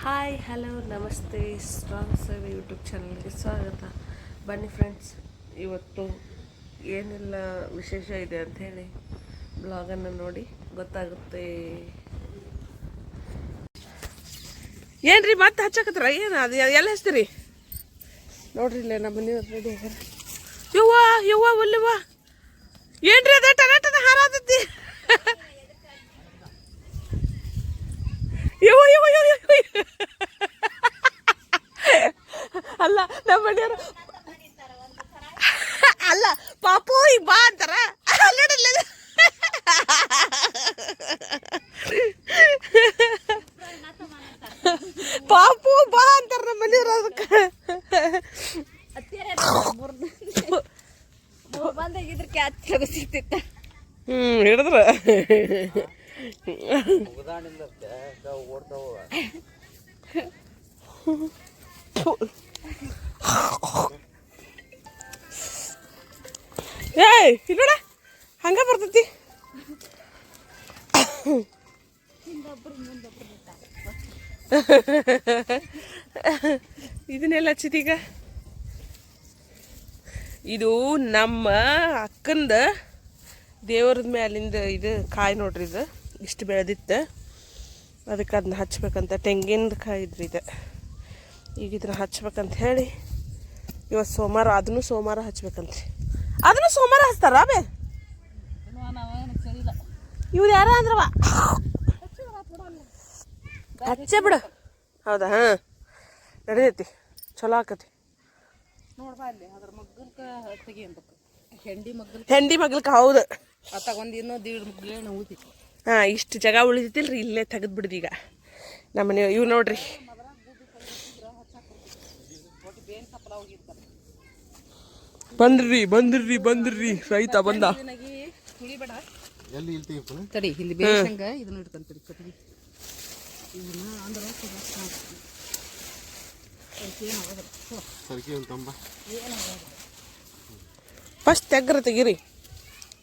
Hi hello ನಮಸ್ತೆ strong sir YouTube ಚಾನಲ್ಗೆ ಸ್ವಾಗತ. ಬನ್ನಿ ಫ್ರೆಂಡ್ಸ್, ಇವತ್ತು ಏನೆಲ್ಲ ವಿಶೇಷ ಇದೆ ಅಂಥೇಳಿ ಬ್ಲಾಗನ್ನು ನೋಡಿ ಗೊತ್ತಾಗುತ್ತೆ. ಏನ್ರಿ ಮತ್ತೆ ಹಚ್ಚಕತ್ರ ಏನು ಅದು ಎಲ್ಲ ಹಚ್ತೀರಿ ನೋಡ್ರಿ. ಇಲ್ಲೇ ನಮ್ಮ ಮನೆಯವ್ರು ರೆಡಿ ಆಗ್ಯಾರ. ಯವ್ವ ಒಲ್ಲವ್ವ ಏನ್ರಿ ಅದೇ ಟನ ಹಾರಾದತ್ತಿ. ಅಲ್ಲ ನಮ್ಮ ಮನೆಯವರು ಅಲ್ಲ ಪಾಪು ಈಗ ಬಾ ಅಂತಾರ. ಪಾಪು ಬಾ ಅಂತಾರ ನಮ್ಮ ಮನೆಯವ್ರು. ಅದಕ್ಕೆ ಹಿಡಿದ್ರ ಏಯ್ ಇಲ್ಲೋಡ ಹಂಗ ಬರ್ತೈತಿ. ಇದನ್ನೆಲ್ಲ ಹಚ್ಚಿದೀಗ. ಇದು ನಮ್ಮ ಅಕ್ಕಂದ ದೇವ್ರದ ಮ್ಯಾಲಿಂದ ಇದು ಕಾಯಿ ನೋಡ್ರಿ. ಇದು ಇಷ್ಟು ಬೆಳೆದಿತ್ತು, ಅದಕ್ಕೆ ಅದನ್ನ ಹಚ್ಬೇಕಂತ. ತೆಂಗಿನದ ಕಾಯಿ ಇದ್ರಿ ಇದು. ಈಗ ಇದನ್ನ ಹಚ್ಬೇಕಂತ ಹೇಳಿ ಇವತ್ತು ಸೋಮವಾರ, ಅದನ್ನು ಸೋಮವಾರ ಹಚ್ಬೇಕಂತ್ರಿ. ಅದನ್ನು ಸೋಮವಾರ ಹಚ್ತಾರ ಬೇ. ಇವ್ರು ಯಾರ ಅಂದ್ರವ ಹಚ್ಚೇ ಬಿಡು. ಹೌದಾ? ಹಾಂ, ನಡೀತೈತಿ, ಚಲೋ ಆಕತಿ. ಹೆಂಡಿ ಮಗ್ಲಕ್ಕೆ ಹೌದು. ಹಾಂ, ಇಷ್ಟು ಜಾಗ ಉಳಿದಿತ್ತಿಲ್ರಿ, ಇಲ್ಲೇ ತೆಗೆದು ಬಿಡ್ದು. ಈಗ ನಮ್ಮನೆ ಇವು ನೋಡ್ರಿ. ಬಂದ್ರಿ ರೈತ ಬಂದ. ತಡಿ, ಇಲ್ಲಿ ಬೇಸಂಗ ಇದನ್ನ ಇಡ್ತಂತೀರಿ ಕಟ್ಟಿಗೆ. ಫಸ್ಟ್ ತೆಗಿರಿ,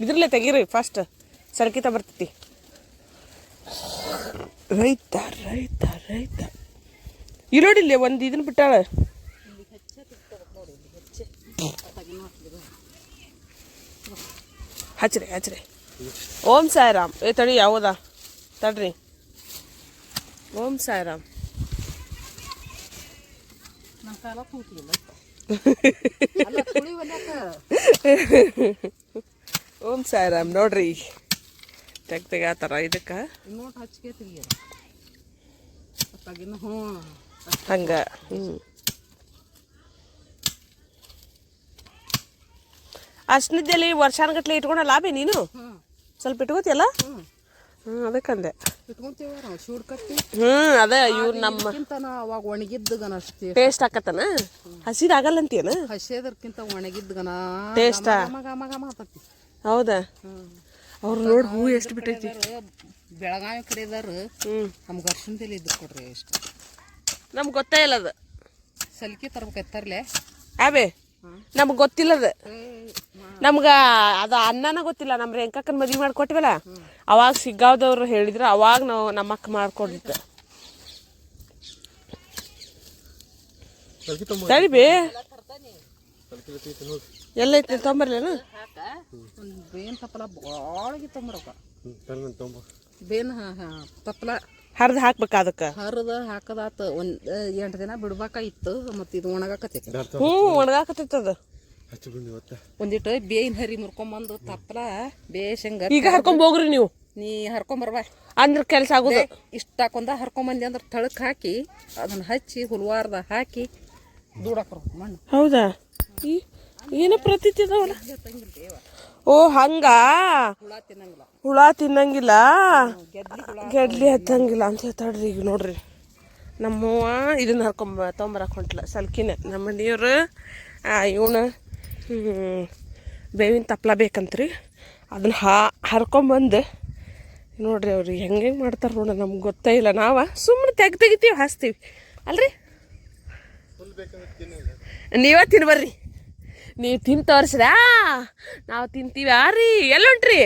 ಇದ್ರಲ್ಲೇ ತೆಗಿರಿ ಫಸ್ಟ್, ಸರಕಿತ ಬರ್ತೈತಿ. ರೈತ ರೈತ ರೈತ ಇರೋಡಿಲ್ಲ ಒಂದು ಇದನ್ನ ಬಿಟ್ಟಾಳ. ಹಚ್ರಿ. ಓಂ ಸಾಯಿರಾಮ್. ತಡಿ, ಯಾವುದಾ ತಡ್ರಿ. ಓಂ ಸಾಯಿರಾಮ್. ಓಂ ಸಾಯಿರಾಮ್. ನೋಡ್ರಿ ತೆಗ್ಯಾತಾರ ಇದಕ್ಕೆ ಹಂಗ. ಅಷ್ಟನಿದ್ದಲ್ಲಿ ವರ್ಷಾನ್ಗಟ್ಲೆ ಇಟ್ಕೊಂಡಲ್ಲ ಬೇ ನೀನು? ಸ್ವಲ್ಪ ಇಟ್ಕೋತಿಯಲ್ಲ? ಅದಕ್ಕಂದೆ. ಅದೇ ಇವ್ರು ನಮ್ಮ ಒಣಗಿದ್ದಗನ ಟೇಸ್ಟ್ ಆಕತ್ತನ. ಹಸಿದಾಗಲ್ಲ ಅಂತೀಯನ? ಹಸಿದಕ್ಕಿಂತ ಒಣಗಿದ್ದಗನ ಟೇಸ್ಟ್. ಹೌದಾ? ಅವ್ರು ನೋಡಿ ಹೂ ಎಷ್ಟು ಬಿಟ್ಟೈತಿ. ಬೆಳಗಾವಿ ಕಡೆದಾರ ನಮ್ಗೆ ಅರ್ಶಿನದಲ್ಲಿ ಇದ್ದು ಕೊಡ್ರಿ. ಎಷ್ಟು ನಮ್ಗೆ ಗೊತ್ತೇ ಇಲ್ಲ ಅದು. ಸಲಿಕೆ ತರ್ಬೇಕೈತರ್ಲೆ ಆಬೇ, ನಮ್ಗೆ ಗೊತ್ತಿಲ್ಲದ. ನಮ್ಗೆ ಅದು ಅನ್ನನ ಗೊತ್ತಿಲ್ಲ. ನಮ್ಮ ರೇಂಕಕ್ಕನ ಮದ್ವೆ ಮಾಡಿಕೊಟ್ಟಿವಲ್ಲ, ಅವಾಗ ಸಿಗ್ಗಾವ್ದವ್ರು ಹೇಳಿದ್ರು, ಅವಾಗ ನಾವು ನಮ್ಮ ಅಕ್ಕ ಮಾಡ್ಕೊಡಿದ್ದೆ. ತಡಿ ಬೇ, ಎಲ್ಲ ಐತಿ ತೊಂಬರ್ಲೇನು? ಬೇನ್ ತಪ್ಪಲ ಬಾಳಿಗೆ ತೊಂಬರಕ್ಕ. ಬೇನ್ ತಪ್ಪಲ ಹರಿದು ಹಾಕ್ಬೇಕ. ಅದಕ್ಕೆ ಹರಿದು ಹಾಕದಾತ. ಒಂದು 8 ದಿನ ಬಿಡ್ಬೇಕಾಗಿತ್ತು. ಮತ್ತು ಇದು ಒಣಗಾಕತೈತಿ. ಒಣಗಾಕತೈತಿ. ಅದು ಒಂದಿಟ್ಟು ಬೇಯಿನ ಹರಿ ಮುರ್ಕೊಂಬಂದು ತಪ್ಪಲ ಬೇಸಂಗ ಈಗ ಹರ್ಕೊಂಬೋಗ್ರಿ ನೀವು. ನೀ ಹರ್ಕೊಂಬರ್ಬ ಅಂದ್ರೆ ಕೆಲಸ ಆಗೋದು. ಇಷ್ಟ ಹಾಕೊಂಡ ಹರ್ಕೊಂಬಂದಿ ಅಂದ್ರೆ ತಳಕ್ ಹಾಕಿ ಅದನ್ನ ಹಚ್ಚಿ ಹುಲ್ವಾರ್ದ ಹಾಕಿ ದೂಡಾಕ್ರ ಮಣ್ಣು. ಹೌದಾ? ಏನೋ ಪ್ರತೀತಿ ಅದಾವಲ್ಲ. ಓ ಹಂಗ ಹುಳ ತಿನ್ನಂಗಿಲ್ಲ, ಗೆಡ್ಲಿ ಹತ್ತಂಗಿಲ್ಲ ಅಂತ ಹೇಳ್ತಾಳ್ರಿ. ಈಗ ನೋಡ್ರಿ, ನಮ್ಮವ್ವ ಇದನ್ನ ತೊಂಬರಕ್ಕೆ ಹೊಂಟ್ಲ ಸಲ್ಕಿನ. ನಮ್ಮ ಮನೆಯವ್ರು ಇವನು ಬೇವಿನ ತಪ್ಪಲ ಬೇಕಂತ್ರಿ. ಅದನ್ನ ಹರ್ಕೊಂಬಂದು ನೋಡ್ರಿ ಅವ್ರಿಗೆ ಹೆಂಗೆ ಮಾಡ್ತಾರೆ ನೋಡ. ನಮ್ಗೆ ಗೊತ್ತೇ ಇಲ್ಲ. ನಾವು ಸುಮ್ಮನೆ ತೆಗಿತೀವಿ, ಹಚ್ತೀವಿ ಅಲ್ರಿ. ನೀವೇ ತಿನ್ಬರ್ರಿ. ನೀವು ತಿಂದು ತೋರಿಸ್ರಾ, ನಾವು ತಿಂತೀವಿ. ರೀ ಎಲ್ಲಿ ಹೊಂಟ್ರಿ?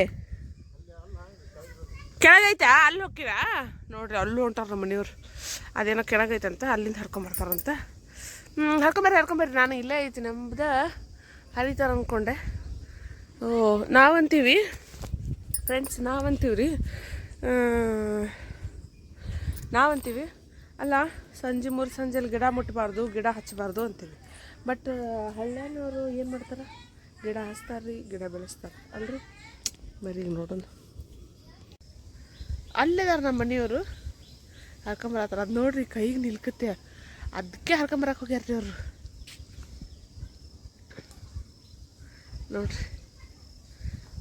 ಕೆಳಗೈತಾ? ಅಲ್ಲಿ ಹೋಗ್ತೀರಾ ನೋಡ್ರಿ, ಅಲ್ಲೂ ಹೊಂಟಾರ ನಮ್ಮ ಮನೆಯವ್ರು. ಅದೇನೋ ಕೆಳಗೈತಂತ ಅಲ್ಲಿಂದ ಹರ್ಕೊಂಬರ್ತಾರಂತ. ಹರ್ಕೊಂಬರ್ರಿ ನಾನು ಇಲ್ಲೇ ಐತಿ ನಮ್ದು ಹರಿತಾರ ಅಂದ್ಕೊಂಡೆ. ಓ ನಾವಂತೀವಿ ಫ್ರೆಂಡ್ಸ್, ನಾವಂತೀವಿ ಅಲ್ಲ ಸಂಜೆ ಸಂಜೆಲಿ ಗಿಡ ಮುಟ್ಟಬಾರ್ದು, ಗಿಡ ಹಚ್ಚಬಾರ್ದು ಅಂತೀವಿ. ಬಟ್ ಹಳ್ಳಿಯವರು ಏನು ಮಾಡ್ತಾರೆ, ಗಿಡ ಹಚ್ತಾರೆ ರೀ, ಗಿಡ ಬೆಳೆಸ್ತಾರೆ ಅಲ್ರಿ. ಬರೀ ನೋಡೋಣ, ಅಲ್ಲಿದಾರ ನಮ್ಮ ಮನೆಯವರು ಹರ್ಕೊಂಬರತ್ತಾರ. ಅದು ನೋಡ್ರಿ ಕೈಗೆ ನಿಲ್ಕತ್ತೆ, ಅದಕ್ಕೆ ಹರ್ಕೊಂಬರಕ್ಕೆ ಹೋಗ್ಯಾರ್ರಿ ಅವರು. ನೋಡ್ರಿ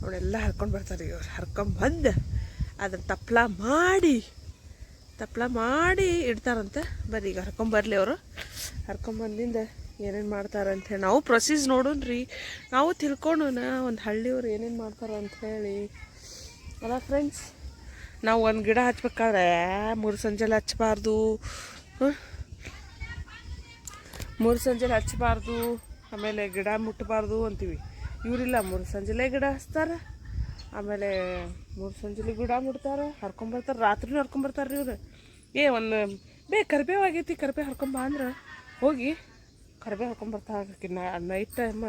ಅವಳೆಲ್ಲ ಹರ್ಕೊಂಡು ಬರ್ತಾರೆ ಇವ್ರು. ಹರ್ಕೊಂಬಂದು ಅದನ್ನು ತಪ್ಪಲ ಮಾಡಿ ಇಡ್ತಾರಂತೆ. ಬರ್ರಿ ಈಗ ಹರ್ಕೊಂಬರ್ಲಿ ಅವರು. ಹರ್ಕೊಂಬಂದಿಂದ ಏನೇನು ಮಾಡ್ತಾರೆ ಅಂಥೇಳಿ ನಾವು ಪ್ರೊಸೀಸ್ ನೋಡೋಣ್ರಿ, ನಾವು ತಿಳ್ಕೊಳ್ಳೋಣ ಒಂದು ಹಳ್ಳಿಯವ್ರು ಏನೇನು ಮಾಡ್ತಾರೆ ಅಂಥೇಳಿ ಅಲ್ಲ ಫ್ರೆಂಡ್ಸ್. ನಾವು ಒಂದು ಗಿಡ ಹಚ್ಬೇಕಾದ್ರೆ 3 ಸಂಜೆಲಿ ಹಚ್ಚಬಾರ್ದು, 3 ಸಂಜೆಲಿ ಹಚ್ಚಬಾರ್ದು, ಆಮೇಲೆ ಗಿಡ ಮುಟ್ಟಬಾರ್ದು ಅಂತೀವಿ. ಇವರಿಲ್ಲ, 3 ಸಂಜೆಲೇ ಗಿಡ ಹಚ್ತಾರೆ, ಆಮೇಲೆ 3 ಸಂಜೆಲಿ ಗಿಡ ಮುಟ್ತಾರೆ, ಹರ್ಕೊಂಬರ್ತಾರೆ. ರಾತ್ರಿನೂ ಹರ್ಕೊಂಬರ್ತಾರೆ ರೀ ಇವ್ರು. ಒಂದು ಕರಿಬೇವು ಆಗೈತಿ, ಕರಿಬೇವು ಹರ್ಕೊಂಬ ಅಂದ್ರೆ ಹೋಗಿ ಕರಿಬೇವು ಹರ್ಕೊಂಬರ್ತಾರೆ. ನೈಟ್ ಟೈಮ್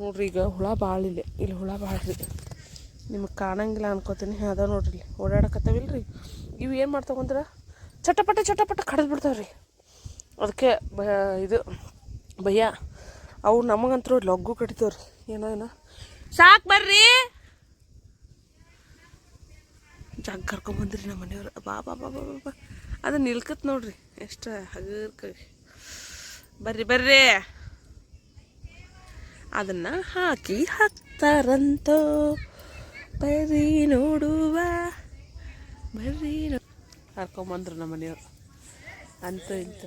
ನೋಡ್ರಿ, ಈಗ ಹುಳ ಭಾಳ ಇಲ್ಲಿ ಹುಳ ಭಾಳ ರೀ, ನಿಮಗೆ ಕಾಣಂಗಿಲ್ಲ ಅನ್ಕೋತೀನಿ. ಅದ ನೋಡ್ರಿ ಇಲ್ಲಿ ಓಡಾಡಕತ್ತಾವಿಲ್ರಿ. ಇವು ಏನು ಮಾಡ್ತಾವಂದ್ರೆ ಚಟಪಟ ಕಡಿದು ಬಿಡ್ತಾವ್ರಿ. ಅದಕ್ಕೆ ಇದು ಭಯ. ಅವು ನಮಗಂತೂ ಲಗ್ಗು ಕಡಿತಾವ್ರಿ. ಏನೋ ಸಾಕು ಬರ್ರಿ ಜಾಗ ಕರ್ಕೊಂಬಂದ್ರಿ ನಮ್ಮ ಮನೆಯವ್ರು. ಬಾ ಅದು ನಿಲ್ಕತ್ ನೋಡ್ರಿ ಎಷ್ಟು ಹಗರ್ಕಾಗಿ. ಬರ್ರಿ ಅದನ್ನು ಹಾಕ್ತಾರಂತೋ, ಬರ್ರಿ ನೋಡುವ, ಹರ್ಕೊಂಬಂದ್ರು ನಮ್ಮ ಮನೆಯವ್ರು. ಅಂತೂ ಇಂತ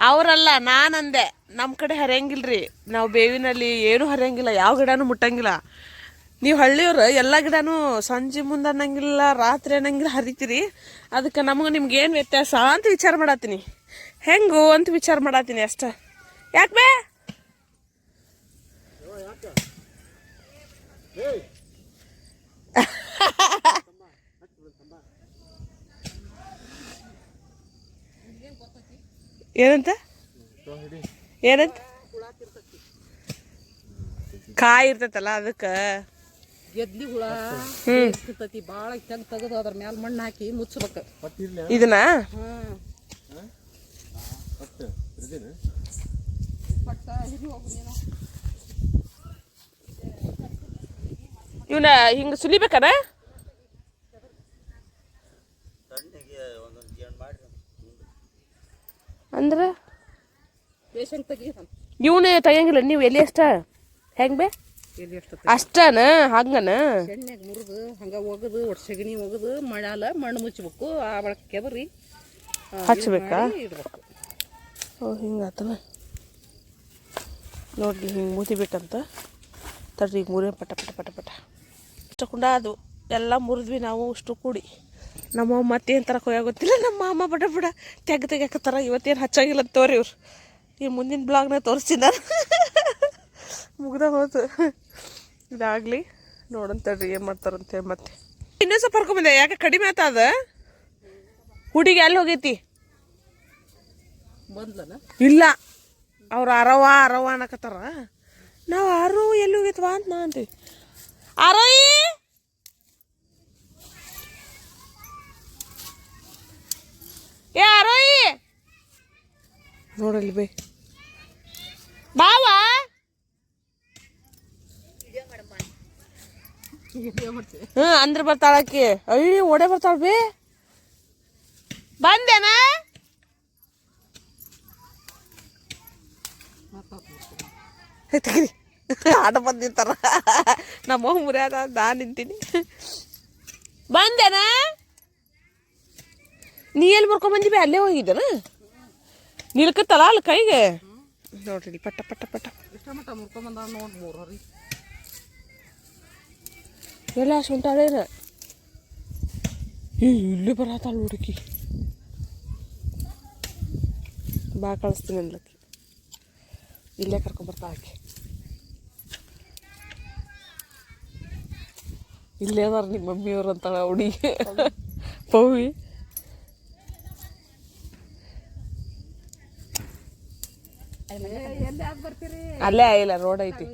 ಅವರಲ್ಲ, ನಾನಂದೆ. ನಮ್ಮ ಕಡೆ ಹರಿಯಂಗಿಲ್ರಿ, ನಾವು ಬೇವಿನಲ್ಲಿ ಏನೂ ಹರಿಯಂಗಿಲ್ಲ, ಯಾವ ಗಿಡನೂ ಮುಟ್ಟಂಗಿಲ್ಲ. ನೀವು ಹಳ್ಳಿಯವ್ರು ಎಲ್ಲ ಗಿಡನೂ ಸಂಜೆ ಮುಂದೆ ಅನ್ನಂಗಿಲ್ಲ, ರಾತ್ರಿ ಅನ್ನಂಗಿಲ್ಲ ಹರಿತೀರಿ. ಅದಕ್ಕೆ ನಿಮ್ಗೆ ಏನು ವ್ಯತ್ಯಾಸ ಅಂತ ವಿಚಾರ ಮಾಡತ್ತೀನಿ, ಹೆಂಗು ಅಂತ ವಿಚಾರ ಮಾಡತ್ತೀನಿ ಅಷ್ಟ. ಯಾಕೆ ಬೇ ಏನಂತ ಕಾಯಿ ಇರ್ತೈತಲ್ಲ ಅದಕ್ಕೆ ಗೆದ್ಲಿ ಹುಳ ಇರ್ತೈತಿ ಭಾಳ ತೆಗೆದು ಅದ್ರ ಮ್ಯಾಲ ಮಣ್ಣು ಹಾಕಿ ಮುಚ್ಚಬೇಕು ಇದನ್ನ. ಇವನ್ನ ಹಿಂಗೆ ಸುಲಿಬೇಕನ? ಅಂದ್ರೆ ಇವನೇ ತೆಗಿಯಂಗಿಲ್ಲ ನೀವು ಎಲ್ಲಿ ಅಷ್ಟ ಹೆಂಗ್ ಬೇ ಅಷ್ಟನ ಹಂಗನ ಎಣ್ಣೆಗ ಮುರಿದು ಹಂಗ ಒಗದು ಒಡ್ಸಗಣಿ ಒಗದು ಮಣ್ಣಾಲ ಮಣ್ಣು ಮುಚ್ಚಬೇಕು. ಆ ಬಳಕೆ ಕೆದರಿ ಹಚ್ಬೇಕಾ? ಇಡ್ಬೇಕು. ಓ ಹಿಂಗಾತನ ನೋಡ್ರಿ, ಹಿಂಗೆ ಮುತಿಬೇಕಂತ ತಡ್ರಿ. ಈಗ ಮುರಿ ಪಟ ಇಷ್ಟಕೊಂಡ ಅದು ಎಲ್ಲ ಮುರಿದ್ವಿ ನಾವು ಅಷ್ಟು ಕೂಡಿ. ನಮ್ಮವ್ವ ಮತ್ತೇನು ತರಕ್ಕೆ ಹೋಗ ಗೊತ್ತಿಲ್ಲ. ನಮ್ಮ ಮಾಮ ಬಡ ತೆಗ್ಯಾಕತ್ತಾರ. ಇವತ್ತೇನು ಹಚ್ಚಾಗಿಲ್ಲ ಅಂತ ತೋರಿ ಇವ್ರು. ಈ ಮುಂದಿನ ಬ್ಲಾಗ್ನ ತೋರಿಸ್ತೀನಿ ನಾನು. ಮುಗ್ದ ಹೋತು ಇದಾಗಲಿ ನೋಡಂತಡ್ರಿ ಏನು ಮಾಡ್ತಾರಂತೇಳಿ. ಮತ್ತೆ ಇನ್ನೂ ಸ್ವಲ್ಪ ಹರ್ಕೊಂಬಂದೆ, ಯಾಕೆ ಕಡಿಮೆ ಆತದ? ಹುಡುಗಿ ಅಲ್ಲಿ ಹೋಗೈತಿ ಇಲ್ಲ, ಅವ್ರು ಅರವ ಅನ್ನಕತ್ತಾರ. ನಾವು ಆರು ಎಲ್ಲಿ ಹೋಗೈತವಾ ಅಂತ ನಾ ಅಂತೀವಿ. ಆರೋಯಿ ಆರೋಯಿ ನೋಡಲ್ಲಿ ಬೇ ಬಾವಾ ಅಂದ್ರೆ ಬರ್ತಾಳಕ್ಕೆ. ಅಯ್ಯ ಓಡೇ ಬರ್ತಾಳ ಬೇ. ಬಂದೇನ ಆಟ ಬಂದಿರ್ತಾರ. ನಮ್ಮ ಮುರಿಯಾದ ನಾ ನಿಂತೀನಿ. ಬಂದೇನ ನೀ ಎಲ್ಲಿ ಬರ್ಕೊಂಬಂದಿವಿ? ಅಲ್ಲೇ ಹೋಗಿದ್ದಾನ ನಿಲ್ಕತ್ತಲ್ಲ ಅಲ್ಲಿ ಕೈಗೆ. ನೋಡ್ರಿ ಪಟ್ಟ ಎಲ್ಲ ಸುಂಟಾಳೇನ ಇಲ್ಲಿ ಬರತ್ತಾಳ ಹುಡುಕಿ. ಬಾ ಕಳಿಸ್ತೀನಿ ಅನ್ಲಕ್ಕಿ, ಇಲ್ಲೇ ಕರ್ಕೊಂಬರ್ತಾ ಆಕೆ. ಇಲ್ಲೇ ಅದಾರ ನಿಮ್ಮ ಮಮ್ಮಿಯವ್ರು ಅಂತಾಳ ಹುಡುಗಿ ಪವಿ. ಅಲ್ಲೇ ಇಲ್ಲ ರೋಡ್ ಐತಿ,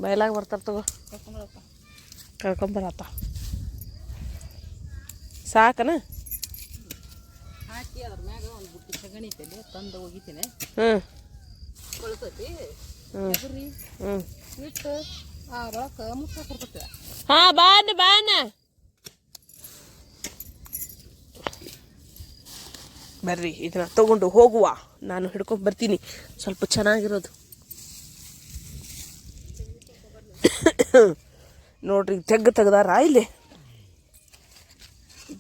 ಬಯಲಾಗ ಬರ್ತಾರ ತಗೋ ಕರ್ಕೊಂಬರತ್ತ. ಸಾಕನ ಹಾಕಿ ಅದ್ರ ಮ್ಯಾಗ ಒಂದು ಬುಟ್ಟಿ ಸಗಣಿ ಐತೆ ತಂದು ಒಗಿತೀನಿ. ಕೊಳ್ತೈತಿ ಇಟ್ಟು ಆ ಒಳಕ್ಕೆ ಮುಚ್ಚ ಕೊಡ್ತೈತೆ. ಹಾ ಬಾನ ಬಾನ ಬರ್ರಿ, ಇದನ್ನ ತಗೊಂಡು ಹೋಗುವ. ನಾನು ಹಿಡ್ಕೊಂಡು ಬರ್ತೀನಿ ಸ್ವಲ್ಪ ಚೆನ್ನಾಗಿರೋದು. ನೋಡ್ರಿ ತೆಗ್ದಾರ ಇಲ್ಲಿ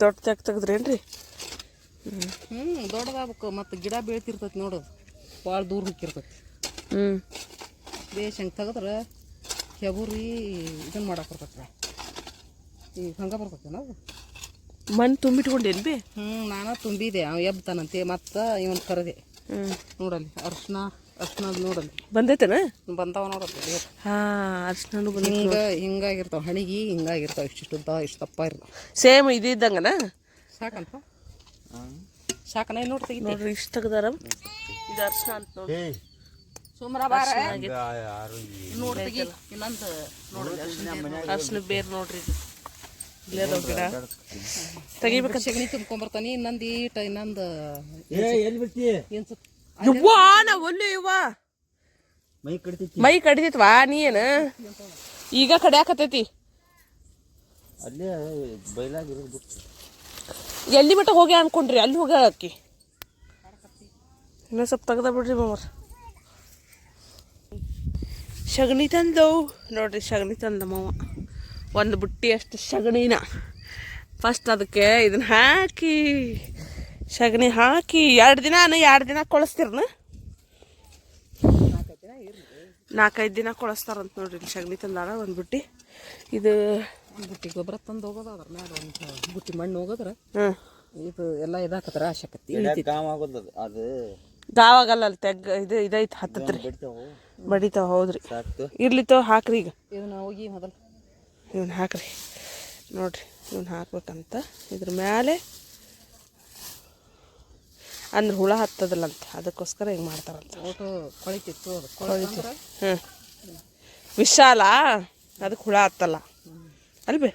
ದೊಡ್ಡ ತೆಗ್ದ್ರೇನ್ರಿ? ದೊಡ್ಡದಾಗಬೇಕು. ಮತ್ತು ಗಿಡ ಬೀಳ್ತಿರ್ತೈತಿ ನೋಡೋದು, ಭಾಳ ದೂರ ಹೋಗಿರ್ತೈತಿ. ಬೇಷ್ ಹಂಗೆ ತೆಗೆದ್ರೆ ಕೆಬುರಿ ಇದನ್ನು ಮಾಡಕ್ಕೆ ಬರ್ತೈತಿ. ಈಗ ಹಂಗೆ ಬರ್ತೈತಿ ನಾವು ಮಣ್ಣು ತುಂಬಿಟ್ಕೊಂಡೇನು ಬಿ? ನಾನು ತುಂಬಿದೆ. ಅವ ಎಬ್ತಾನಂತೆ ಮತ್ತು ಇವನ್ ಕರೆದೆ. ನೋಡಲ್ಲಿ ಅರ್ಶಿನ ನೋಡಲ್ಲಿ ಬಂದೈತೇನ? ಬಂದಾವ ನೋಡಲ್ಲಿ. ಅರ್ಶಿನ ಹಿಂಗಾಗಿರ್ತಾವ ಹಣಿಗಿ, ಹಿಂಗಾಗಿರ್ತಾವ. ಇಷ್ಟು ದಪ್ಪ ಇರ್ತಾವ. ಸೇಮ್ ಇದು ಇದ್ದಂಗನ? ಸಾಕಂತ ಸಾಕನ ನೋಡ್ತೀವಿ. ನೋಡ್ರಿ ಇಷ್ಟು ತೆಗ್ದಾರ. ಇದು ಅರ್ಶಿನ ಅಂತ ನೋಡಿ. ಸುಮ್ರ ಬಾರ ನೋಡ್ತೀವಿ. ಇನ್ನೊಂದು ನೋಡ್ರಿ ಅರ್ಶಿನ ಬೇರ್ ನೋಡ್ರಿ. ಇಲ್ಲದ ಗಿಡ ತೆಗಿಬೇಕ. ಸಗಣಿ ತುಂಬ್ಕೊಂಬರ್ತಾನೆ. ಇನ್ನೊಂದು ಈಟ ಇನ್ನೊಂದು ಯವ್ವಾ ನಾ ಒಲ್ಲೆ ಯವ್ವ ಮೈ ಕಡಿತೈತ್ವಾ. ನೀ ಏನ ಈಗ ಕಡಿಯಾಕತೈತಿ? ಎಲ್ಲಿ ಮಟ್ಟ ಹೋಗಿ ಅನ್ಕೊಂಡ್ರಿ? ಅಲ್ಲಿ ಹೋಗ ಅಕ್ಕಿ ಇನ್ನೂ ಸ್ವಲ್ಪ ತೆಗ್ದ ಬಿಡ್ರಿ ಮಾಮರ. ಸಗಣಿ ತಂದವು ನೋಡ್ರಿ. ಸಗಣಿ ತಂದ ಮಾವ ಒಂದು ಬುಟ್ಟಿ ಅಷ್ಟು ಸಗಣಿನ. ಫಸ್ಟ್ ಅದಕ್ಕೆ ಇದನ್ನ ಹಾಕಿ ಸಗಣಿ ಹಾಕಿ 2 ದಿನ ಕೊಳಿಸ್ತೀರನ? 4-5 ದಿನ ಕೊಳಿಸ್ತಾರಂತ ನೋಡ್ರಿ. ಇಲ್ಲಿ ಸಗಣಿ ತಂದಾರ ಒಂದು ಬುಟ್ಟಿ. ಇದು ಒಂದು ಬುಟ್ಟಿ ಗೊಬ್ಬರ ತಂದು ಹೋಗೋದು. ಅದ್ರ ಮ್ಯಾಲ ಒಂದು ಬುಟ್ಟಿ ಮಣ್ಣು ಹೋಗೋದ್ರ ಇದು ಎಲ್ಲ ಇದಾಕತ್ರ ಆಶಕತ್ತಿ ಗಾವಾಗಲ್ಲ. ಅಲ್ಲಿ ಇದು ಇದೈತೆ ಹತ್ತತ್ರಿ ಬಡಿತಾವ. ಹೌದ್ರಿ ಇರ್ಲಿತ್ತವ ಹಾಕ್ರಿ. ಈಗ ಇದನ್ನ ಹೋಗಿ ಮೊದಲು ಇವನ್ನ ಹಾಕ್ರಿ ನೋಡ್ರಿ. ಇವನ್ನ ಹಾಕ್ಬೇಕಂತ ಇದ್ರ ಮ್ಯಾಲೆ ಅಂದ್ರೆ ಹುಳ ಹತ್ತದಲ್ಲಂತ, ಅದಕ್ಕೋಸ್ಕರ ಹಿಂಗೆ ಮಾಡ್ತಾರಂತ. ಒಟ್ಟು ಕೊಳಿತಿತ್ತು ವಿಶಾಲ ಅದಕ್ಕೆ ಹುಳ ಹತ್ತಲ್ಲ ಅಲ್ಬಿ.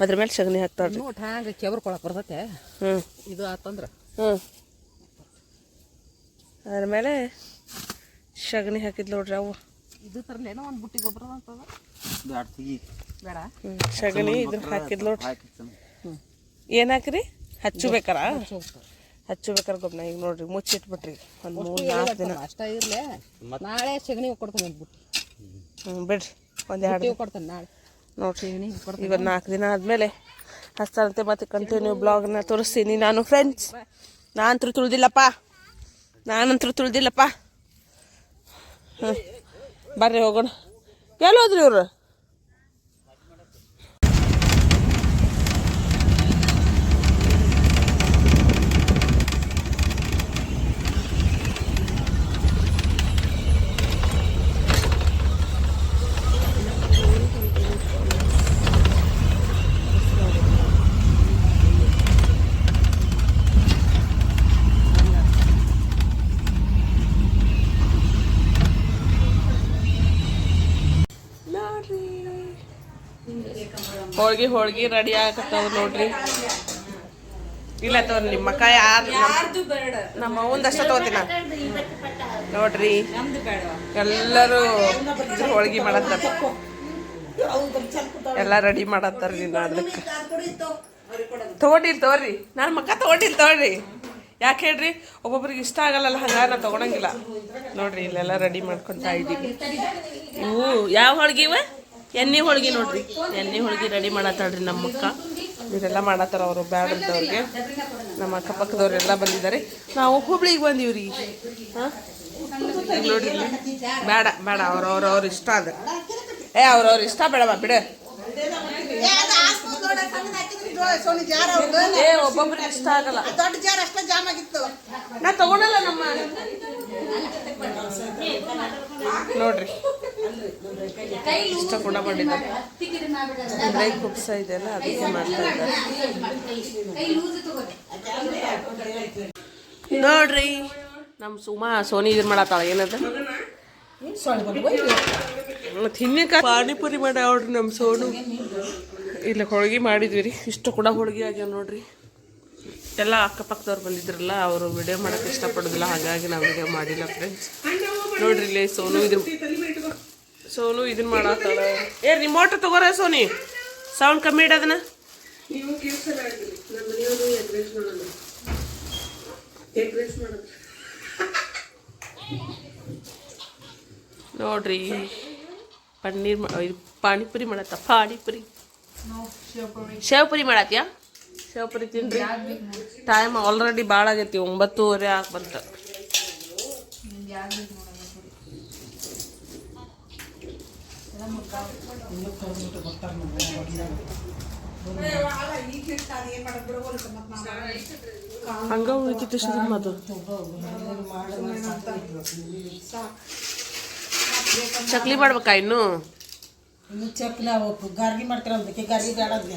ಅದ್ರ ಮೇಲೆ ಸಗಣಿ ಹಾಕ್ತಾರ್ರಿ. ನೋಟ್ ಹ್ಯಾಂಗ ಕೆಬ್ರ ಕೊಳಕ್ ಬರ್ತೈತೆ. ಇದು ಆತಂದ್ರ ಅದ್ರ ಮೇಲೆ ಸಗಣಿ ಹಾಕಿದ್ ನೋಡ್ರಿ. ಅವು ಇದು ತರಲೇನೋ ಒಂದು ಬುಟ್ಟಿ ಗೊಬ್ಬರ ಅಂತದ ಬೇಡ. ಸಗಣಿ ಇದನ್ನ ಹಾಕಿದ್ ನೋಡ್ರಿ. ಏನ್ ಹಾಕ್ರಿ? ಹಚ್ಚಬೇಕಾರ ಗೊಬ್ಬರ. ಈಗ ನೋಡ್ರಿ ಮುಚ್ಚಿಟ್ಬಿಟ್ರಿ ಒಂದು 3-4 ದಿನ ಅಷ್ಟ ಇರ್ಲಿ. ನಾಳೆ ಸಗಣಿ ಕೊಡ್ತಾನೆ ಒಂದು ಬುಟ್ಟಿ. ಬಿಡ್ರಿ ಒಂದು 2 ಕೊಡ್ತಾನೆ ನಾಳೆ ನೋಡ್ರಿ. ಇವತ್ತು 4 ದಿನ ಆದ್ಮೇಲೆ ಹಚ್ತಾರಂತೆ. ಮತ್ತೆ ಕಂಟಿನ್ಯೂ ಬ್ಲಾಗ್ನ ತೋರಿಸ್ತೀನಿ ನಾನು ಫ್ರೆಂಡ್ಸ್. ನಾನಂತರೂ ತುಳಿದಿಲ್ಲಪ್ಪ. ಬರ್ರಿ ಹೋಗೋಣ. ಎಲ್ಲೋದ್ರಿ ಇವ್ರು? ಹೋಳ್ಗಿ ರೆಡಿ ಆಗತ್ತಾವ ನೋಡ್ರಿ. ಇಲ್ಲ ತೋರಿ ನಿಮ್ಮ ಅಕ್ಕ ಯಾರು ನಮ್ಮ ಅವಂದಷ್ಟ ತಗೋತೀನ ನೋಡ್ರಿ. ಎಲ್ಲರೂ ಹೋಳ್ಗಿ ಮಾಡತ್ತಾರ, ಎಲ್ಲ ರೆಡಿ ಮಾಡತ್ತಾರ. ಅದಕ್ಕೆ ತಗೊಂಡಿಲ್ ತಗೋರಿ. ನನ್ನ ಮಕ್ಕ ತಗೊಂಡಿಲ್ ತಗೊಳ್ರಿ. ಯಾಕೆ ಹೇಳ್ರಿ? ಒಬ್ಬೊಬ್ರಿಗೆ ಇಷ್ಟ ಆಗಲ್ಲ, ಹಂಗ ನಾ ತಗೊಳಂಗಿಲ್ಲ ನೋಡ್ರಿ. ಇಲ್ಲೆಲ್ಲ ರೆಡಿ ಮಾಡ್ಕೊತಾ ಇದ್ದೀವಿ. ಇವು ಯಾವ ಹೋಳ್ಗಿ? ಇವ ಎಣ್ಣೆ ಹೋಳ್ಗಿ ನೋಡ್ರಿ. ಎಣ್ಣೆ ಹೋಳ್ಗಿ ರೆಡಿ ಮಾಡತ್ತಾಳ್ರಿ ನಮ್ಮ ಅಕ್ಕ. ಇವರೆಲ್ಲ ಮಾಡತ್ತಾರ. ಅವರು ಬ್ಯಾಡ ಅಂತವ್ರಿಗೆ. ನಮ್ಮ ಅಕ್ಕಪಕ್ಕದವ್ರೆಲ್ಲ ಬಂದಿದ್ದಾರೆ. ನಾವು ಹುಬ್ಳಿಗೆ ಬಂದೀವ್ರಿ. ನೋಡ್ರಿ ಬೇಡ ಅವ್ರವ್ರ ಇಷ್ಟ ಅದ. ಅವ್ರವ್ರ ಇಷ್ಟ ಬೇಡವಾ ಬಿಡ. ಏ ಒಬ್ಬೊಬ್ರಿಗೆ ಇಷ್ಟ ಆಗಲ್ಲ. ನಾ ತಗೊಳಲ್ಲ ನಮ್ಮ ನೋಡ್ರಿ ಇಷ್ಟ ಕೂಡ ಮಾಡಿದ್ದಾರೆ. ಡ್ರೈ ಕುಪ್ಸ ಇದೆಯಲ್ಲ ಅದಕ್ಕೆ ಮಾಡ್ತಾ ಇದ್ದಾರೆ ನೋಡ್ರಿ. ನಮ್ಮ ಸುಮಾ ಸೋನಿ ಇದನ್ನ ಮಾಡತ್ತಾಳ ಏನದ ತಿನ್ನಕ ಪಾನಿಪುರಿ ಮಾಡ್ಯಾವ್ರಿ ನಮ್ಮ ಸೋನು. ಇಲ್ಲ ಹೋಳ್ಗೆ ಮಾಡಿದ್ವಿ ರೀ. ಇಷ್ಟು ಕೂಡ ಹೋಳ್ಗೆ ಆಗ್ಯಾವ ನೋಡ್ರಿ. ಎಲ್ಲ ಅಕ್ಕಪಕ್ಕದವ್ರು ಬಂದಿದ್ರಲ್ಲ ಅವರು ವಿಡಿಯೋ ಮಾಡೋಕ್ಕೆ ಇಷ್ಟಪಡೋದಿಲ್ಲ, ಹಾಗಾಗಿ ನಾವು ವಿಡಿಯೋ ಮಾಡಿಲ್ಲ ಫ್ರೆಂಡ್ಸ್. ನೋಡ್ರಿ ಇಲ್ಲಿ ಸೋನು ಇದನ್ನ ಮಾಡತ್ತಾಳ. ರಿಮೋಟ್ ತಗೋರ ಸೋನಿ, ಸೌಂಡ್ ಕಮ್ಮಿ ಇಡೋದನ್ನ. ನೋಡ್ರಿ ಪಾನಿಪುರಿ ಮಾಡತ್ತ. ಪಾನಿಪುರಿ ಶೇವ್ಪುರಿ ಮಾಡತ್ತೀಯ? ಶೇವ್ಪುರಿ ತಿನ್ರಿ. ಟೈಮ್ ಆಲ್ರೆಡಿ ಭಾಳ ಆಗೈತಿ, 9:30 ಆಗಿ ಬಂತ. ಹಂಗ ಉಳಿತಿತ್ತು ಮಾತು. ಚಕ್ಲಿ ಮಾಡ್ಬೇಕಾ ಇನ್ನು ಚಕ್ಲಿ ಆಗ್ಬೇಕು. ಗಾರ್ಗಿ ಮಾಡ್ತಾರಂದಕ್ಕೆ ಗಾರ್ಗಿ ಬೇಡದ್ನ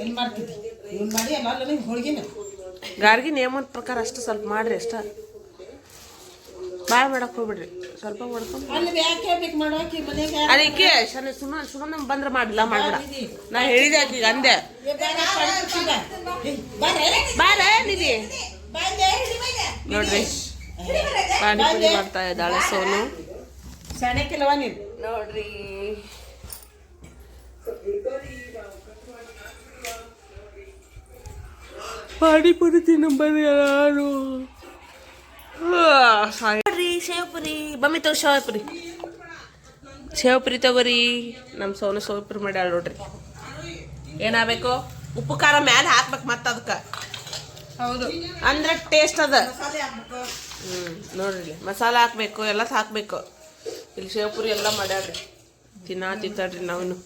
ಎಲ್ಲಿ ಮಾಡ್ತಿದ್ವಿ ಇವ್ನು ಮಾಡಿ ಅಲ್ಲ ಹೋಳ್ಗಿನ ಗಾರ್ಗಿ ನೇಮದ ಪ್ರಕಾರ ಅಷ್ಟು ಸ್ವಲ್ಪ ಮಾಡ್ರಿ. ಅಷ್ಟ ಬಾಯ್ ಮಾಡಕ್ ಹೋಗ್ಬಿಡ್ರಿ, ಸ್ವಲ್ಪ ಮಾಡ್ಕೊಂಡು ಅದಕ್ಕೆ ಸುಮ್ಮನೆ ಬಂದ್ರೆ ಮಾಡಿಲ್ಲ ಮಾಡ್ಬೇಡ. ನಾ ಹೇಳಿದೆ ಆಕಿಗೆ ಅಂದೆ ಬಾರ ನಿಧಿ. ನೋಡ್ರಿ ಪಾನಿಪುರಿ ಮಾಡ್ತಾ ಇದ್ದಾಳೆ ಸೋನು. ಸಣ್ಣಕ್ಕಿಲ್ಲವ ನೀನು ನೋಡ್ರಿ ಪಾನಿಪುರಿ ತಿನ್ನಂಬರಿ ಯಾರು. ನೋಡ್ರಿ ಶೇವ್ಪುರಿ ಬಮ್ಮಿ ತಗೋ. ಶೇವ್ಪುರಿ ತಗೋರಿ. ನಮ್ಮ ಸೋನು ಶೇವ್ಪುರಿ ಮಾಡ್ಯಾಳ ನೋಡ್ರಿ. ಏನಾಗಬೇಕು? ಉಪ್ಪು ಖಾರ ಮ್ಯಾಲೆ ಹಾಕ್ಬೇಕು ಮತ್ತೆ ಅದಕ್ಕೆ. ಹೌದು, ಅಂದ್ರೆ ಟೇಸ್ಟ್ ಅದ. ನೋಡ್ರಿ ಇಲ್ಲಿ ಮಸಾಲೆ ಹಾಕ್ಬೇಕು, ಎಲ್ಲ ಹಾಕ್ಬೇಕು. ಇಲ್ಲಿ ಶೇವ್ಪುರಿ ಎಲ್ಲ ಮಾಡ್ಯಾಡ್ರಿ. ತಿಂತಾಡ್ರಿ ನಾವು.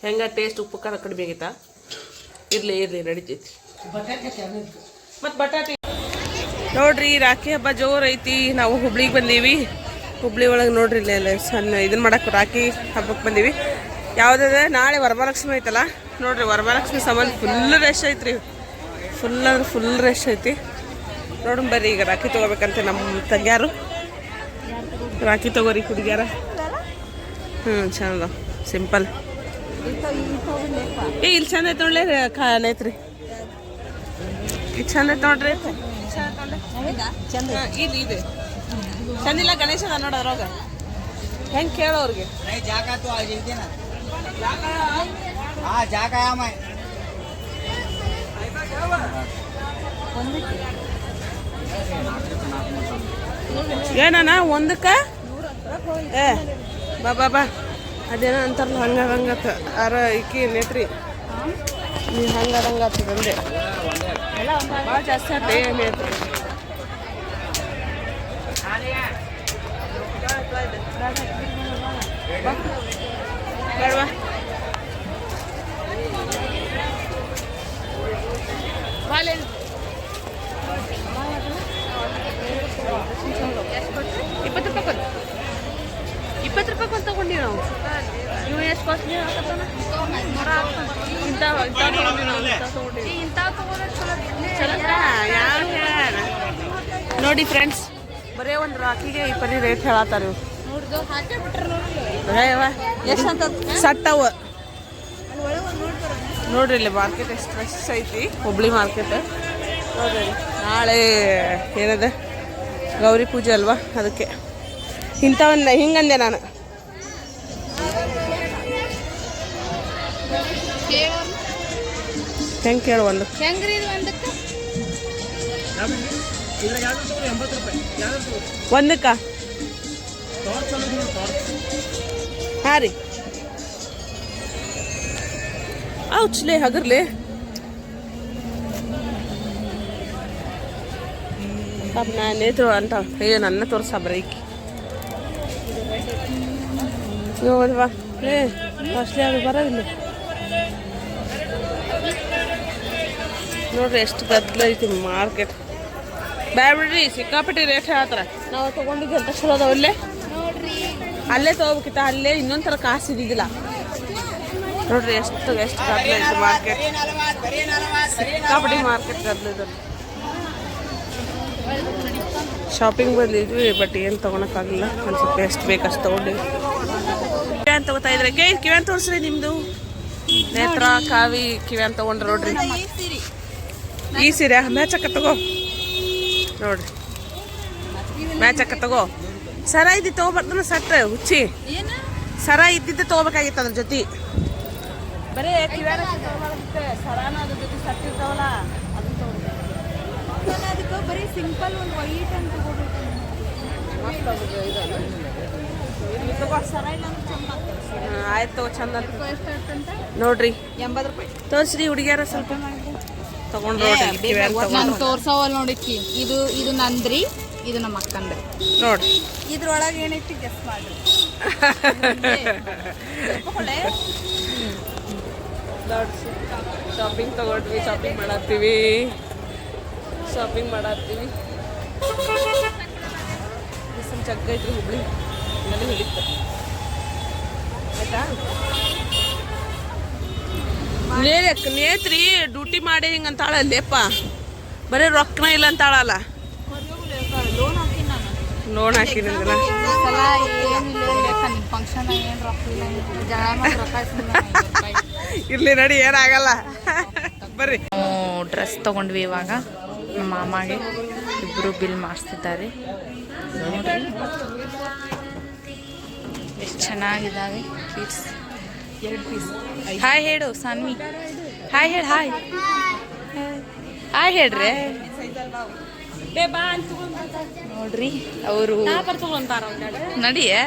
ಹೆಂಗ ಟೇಸ್ಟ್ ಉಪ್ಪು ಖಾರ ಕಡಿಮೆ ಆಗೈತಾ? ಇರ್ಲಿ ನಡಿತೈತಿ. ಮತ್ತು ಬಟಾಟೆ ನೋಡ್ರಿ. ರಾಖಿ ಹಬ್ಬ ಜೋರು ಐತಿ. ನಾವು ಹುಬ್ಳಿಗೆ ಬಂದೀವಿ. ಹುಬ್ಳಿ ಒಳಗೆ ನೋಡ್ರಿ ಇಲ್ಲ ಸಣ್ಣ ಇದನ್ನ ಮಾಡಕ್ಕೆ ರಾಖಿ ಹಬ್ಬಕ್ಕೆ ಬಂದೀವಿ. ಯಾವುದಾದ್ರೆ ನಾಳೆ ವರಮಹಾಲಕ್ಷ್ಮಿ ಐತಲ್ಲ ನೋಡ್ರಿ. ವರಮಹಾಲಕ್ಷ್ಮಿ ಸಂಬಂಧ ಫುಲ್ ರಶ್ ಐತ್ರಿ. ಫುಲ್ ಅಂದ್ರೆ ಫುಲ್ ರಶ್ ಐತಿ. ನೋಡೋಣ ಬರ್ರಿ. ಈಗ ರಾಖಿ ತೊಗೋಬೇಕಂತೆ ನಮ್ಮ ತಂಗ್ಯಾರು. ರಾಖಿ ತೊಗೋರಿ ಹುಡುಗ್ಯಾರ. ಚಂದ ಸಿಂಪಲ್. ಇಲ್ಲಿ ಚಂದ ಐತೆ ನೋಡ್ಲಿ. ಐತ್ರಿ ಇದು ಚಂದ ಐತೆ ನೋಡ್ರಿ. ಇದೆ ಚಂದಿಲ್ಲ ಗಣೇಶ ನೋಡ ಅದ್ರಾಗ. ಹೆಂಗೆ ಕೇಳೋರ್ಗೆ ಏನಣ್ಣ ಒಂದಕ್ಕ ಬಾ ಅದೇನೋ ಅಂತಾರಲ್ಲ ಹಂಗತ್ತ ಅರ ಈಕಿ ನೇತ್ರಿ ನೀ ಹಂಗದಂಗತ್ತದಂದೆ ಭಾಳ ಜಾಸ್ತಿ ಆತ ನೇತ್ರಿ. ಬೇಡವಾ ಬಾಲೆ 20 ರೂಪಾಯಿ ಕೊಂದು ತಗೊಂಡಿವಿ ನಾವು. ನೀವು ಎಷ್ಟು ಕಾಸ್ಟ್ಲಿ ಹಾಕತ್ತಾನ ನೋಡಿ ಫ್ರೆಂಡ್ಸ್. ಬರೇ ಒಂದು ರಾಖಿಗೆ ಈ ಪರಿ ರೇಟ್ ಹೇಳತ್ತಾರ ಇವು. ಸಟ್ಟವ ನೋಡ್ರಿ. ಇಲ್ಲಿ ಮಾರ್ಕೆಟ್ ಎಷ್ಟು ಫ್ರೆಶ್ ಐತಿ. ಹುಬ್ಳಿ ಮಾರ್ಕೆಟ್ ನೋಡ್ರಿ. ನಾಳೆ ಏನದ ಗೌರಿ ಪೂಜೆ ಅಲ್ವಾ, ಅದಕ್ಕೆ ಇಂಥವನ್ನ ಹಿಂಗಂದೆ ನಾನು. ಹೆಂಗೆ ಕೇಳು ಒಂದಕ್ಕ ಹಾಂ ರೀ. ಔಚ್ಲೆ ಹಗರ್ಲಿ ಪಾಪ ನಾನೇತ್ರು ಅಂತ ನನ್ನ ತೋರ್ಸ ಬ್ರೈಕಿ ನೋಡ್ವಾ. ಕಾಸ್ಟ್ಲಿ ಆಗಿ ಬರೋದಿಲ್ಲ. ನೋಡ್ರಿ ಎಷ್ಟು ಗದ್ದಲ ಐತಿ ಮಾರ್ಕೆಟ್. ಬ್ಯಾಡ ಬಿಡ್ರಿ, ಸಿಕ್ಕಾಪಟ್ಟಿ ರೇಟ್ ಹೇಳ್ತಾರ. ನಾವು ತೊಗೊಂಡಿದ್ವಿ ಅಂತ ಚಲೋ ಅದಾವಲ್ಲೇ ಅಲ್ಲೇ ತೊಗೋಬೇಕಿತ್ತ, ಅಲ್ಲೇ ಇನ್ನೊಂದು ಥರ ಕಾಸು ಇದ್ದಿದ್ದಿಲ್ಲ. ನೋಡ್ರಿ ಎಷ್ಟು ಗದ್ದಲ ಐತಿ ಮಾರ್ಕೆಟ್, ಸಿಕ್ಕಾಪಟ್ಟಿ ಮಾರ್ಕೆಟ್ ಗದ್ದಲ ಇದೆ. ಶಾಪಿಂಗ್ ಬಂದಿದ್ವಿ, ಬಟ್ ಏನು ತೊಗೊಳಕ್ಕಾಗಲಿಲ್ಲ. ಒಂದು ಸ್ವಲ್ಪ ಎಷ್ಟು ಬೇಕಷ್ಟು ತೊಗೊಂಡಿವಿ. ಕಿವ್ಯಾನ್ ತೊಗೋತಾ ಇದ್ರೆ ಕಿವ್ಯಾನ್ ತೋರಿಸ್ರಿ ನಿಮ್ಮದು. ನೇತ್ರ ಕಾವಿ ಕಿವ್ಯಾನ್ ತೊಗೊಂಡ್ರೆ ನೋಡ್ರಿ. ಈ ಸೀರೆ ಮ್ಯಾಚ್ ಅಕ್ಕ ತಗೋ ನೋಡ್ರಿ, ಮ್ಯಾಚ್ ಅಕ್ಕ ತಗೋ. ಸರ ಇದ್ದಿ ತೊಗೊಬರ್ತಾನ ಸಟ್ ಹುಚ್ಚಿ, ಸರ ಇದ್ದಿದ್ದೆ ತೊಗೋಬೇಕಾಗಿತ್ತು ಅದ್ರ ಜೊತೆ. ಬರೀ ಕಿವ್ಯಾನ ಸರಾನ ಅದ್ರ ಜೊತೆ ಸಟ್ ಇರ್ತಾವಲ್ಲ ಅದನ್ನ ತೊಗೊಳ್ಬೇಕು. ಅದಕ್ಕೆ ಬರೀ ಸಿಂಪಲ್ ಒಂದು ವೈಟ್ ಅಂತ ತಗೋಬೇಕು. ಆಯ್ತು ತಗೋ, ಚಂದ ನೋಡ್ರಿ. 80 ರೂಪಾಯಿ ತೋರಿಸ್ರಿ ಹುಡುಗಿಯಾರ ಸ್ವಲ್ಪ ತಗೊಂಡ್ರಿ. ನಾನು ತೋರ್ಸವಲ್ಲ ನೋಡಿಕ್ಕಿ. ಇದು ನಂದ್ರಿ, ಇದು ನಮ್ಮ ಅಕ್ಕಂದ್ರಿ. ನೋಡ್ರಿ ಇದ್ರೊಳಗೆ ಏನೈತಿ ಗೆಸ್ ಮಾಡ್ರಿ. ಶಾಪಿಂಗ್ ತಗೊಂಡ್ವಿ, ಶಾಪಿಂಗ್ ಮಾಡತ್ತೀವಿ. ಬಿಸಿಲು ಜಗ್ಗ ಐತ್ರಿ ಹುಬ್ಳಿ, ಇಲ್ಲೆಲ್ಲ ಹಿಡಿತು ಆಯ್ತಾ. ನೇತ್ರಿ ಡ್ಯೂಟಿ ಮಾಡಿ ಹಿಂಗಂತಾಳ ಲೇಪ, ಬರೀ ರೊಕ್ಕನ ಇಲ್ಲ ಅಂತಾಳಲ್ಲ. ಲೋನ್ ಹಾಕಿ ನಿಂದ್ರ ಇರ್ಲಿ ನಡಿ, ಏನಾಗಲ್ಲ ಬರ್ರಿ. ಡ್ರೆಸ್ ತಗೊಂಡ್ವಿ ಇವಾಗ. ನಮ್ಮ ಮಾಮಗೆ ಇಬ್ಬರು ಬಿಲ್ ಮಾಡಿಸ್ತಿದ್ದಾರೆ. ಎಷ್ಟು ಚೆನ್ನಾಗಿದ್ದಾವೆ ಕಿಡ್ಸ್. 2 ಪೀಸ್. ಹಾಯ್ ಹೇಳು ಸಾನ್ವಿ, ಹಾಯ್ ಹೇಳು. ಹಾಯ್ ಹೇಳ್ರಿ. ನೋಡ್ರಿ ಅವರು ನಡಿಯೇ